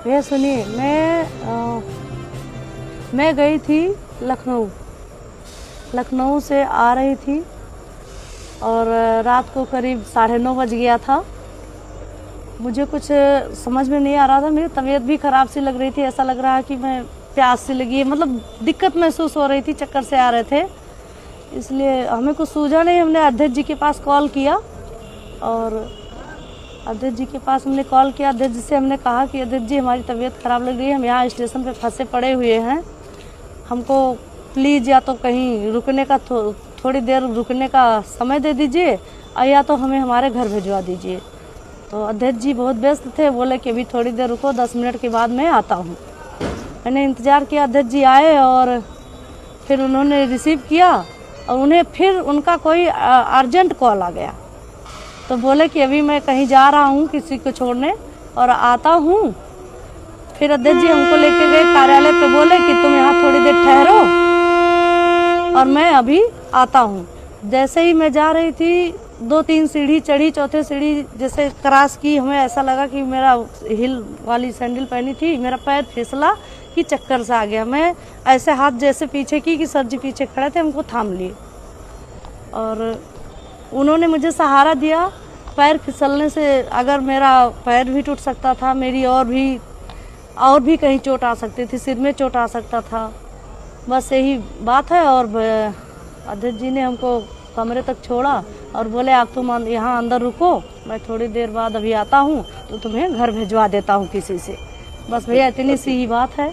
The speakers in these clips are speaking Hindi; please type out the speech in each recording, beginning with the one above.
भैया सुनिए, मैं गई थी लखनऊ से आ रही थी और रात को करीब 9:30 बज गया था। मुझे कुछ समझ में नहीं आ रहा था, मेरी तबीयत भी ख़राब सी लग रही थी, ऐसा लग रहा है कि मैं प्यास सी लगी है, मतलब दिक्कत महसूस हो रही थी, चक्कर से आ रहे थे। इसलिए हमें कुछ सूझा नहीं, हमने अध्यक्ष जी के पास कॉल किया और अध्यक्ष जी के पास हमने कॉल किया। अध्यक्ष जी से हमने कहा कि अध्यक्ष जी हमारी तबीयत ख़राब लग रही है, हम यहाँ स्टेशन पे फंसे पड़े हुए हैं, हमको प्लीज़ या तो कहीं रुकने का थोड़ी देर रुकने का समय दे दीजिए और या तो हमें हमारे घर भिजवा दीजिए। तो अध्यक्ष जी बहुत व्यस्त थे, बोले कि अभी थोड़ी देर रुको, 10 मिनट के बाद मैं आता हूँ। मैंने इंतज़ार किया, अध्यक्ष जी आए और फिर उन्होंने रिसीव किया और उन्हें फिर उनका कोई अर्जेंट कॉल आ गया, तो बोले कि अभी मैं कहीं जा रहा हूँ किसी को छोड़ने और आता हूँ। फिर अध्यक्ष जी हमको लेके गए कार्यालय पे, बोले कि तुम यहाँ थोड़ी देर ठहरो और मैं अभी आता हूँ। जैसे ही मैं जा रही थी, 2-3 सीढ़ी चढ़ी, चौथे सीढ़ी जैसे क्रॉस की, हमें ऐसा लगा कि मेरा हिल वाली सैंडल पहनी थी, मेरा पैर फिसला कि चक्कर से आ गया। मैं ऐसे हाथ जैसे पीछे की कि सर जी पीछे खड़े थे, हमको थाम लिए और उन्होंने मुझे सहारा दिया। पैर फिसलने से अगर मेरा पैर भी टूट सकता था, मेरी और भी कहीं चोट आ सकती थी, सिर में चोट आ सकता था, बस यही बात है। और अध्यक्ष जी ने हमको कमरे तक छोड़ा और बोले आप तुम यहाँ अंदर रुको, मैं थोड़ी देर बाद अभी आता हूँ तो तुम्हें घर भिजवा देता हूँ किसी से। बस भैया इतनी सी ही बात है,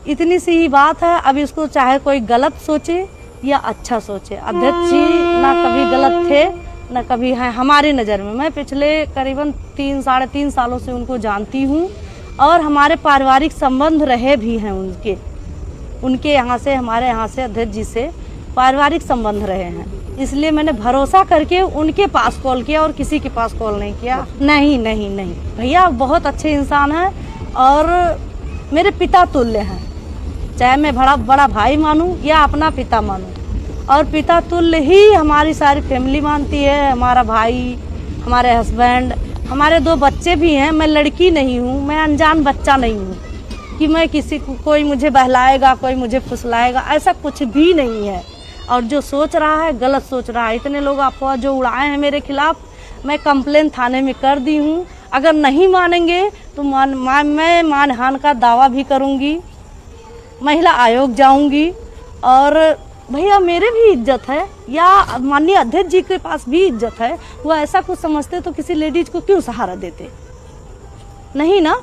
इतनी सी ही बात है। अब इसको चाहे कोई गलत सोचे या अच्छा सोचे, अध्यक्ष जी ना कभी गलत थे ना कभी हैं हमारी नज़र में। मैं पिछले करीबन 3-3.5 सालों से उनको जानती हूँ और हमारे पारिवारिक संबंध रहे भी हैं उनके यहाँ से, हमारे यहाँ से, अध्यक्ष जी से पारिवारिक संबंध रहे हैं। इसलिए मैंने भरोसा करके उनके पास कॉल किया और किसी के पास कॉल नहीं किया। नहीं नहीं नहीं भैया बहुत अच्छे इंसान हैं और मेरे पिता तुल्य हैं, चाहे मैं बड़ा भाई मानूं या अपना पिता मानूं, और पिता तुल्य ही हमारी सारी फैमिली मानती है। हमारा भाई, हमारे हस्बैंड, हमारे 2 बच्चे भी हैं। मैं लड़की नहीं हूँ, मैं अनजान बच्चा नहीं हूँ कि मैं किसी को, कोई मुझे बहलाएगा, कोई मुझे फुसलाएगा, ऐसा कुछ भी नहीं है। और जो सोच रहा है गलत सोच रहा है। इतने लोग अफवाह जो उड़ाए हैं मेरे खिलाफ, मैं कंप्लेन थाने में कर दी हूँ। अगर नहीं मानेंगे तो मैं मानहानि का दावा भी करूँगी, महिला आयोग जाऊँगी। और भैया मेरे भी इज्जत है या माननीय अध्यक्ष जी के पास भी इज्जत है, वो ऐसा कुछ समझते तो किसी लेडीज को क्यों सहारा देते? नहीं ना।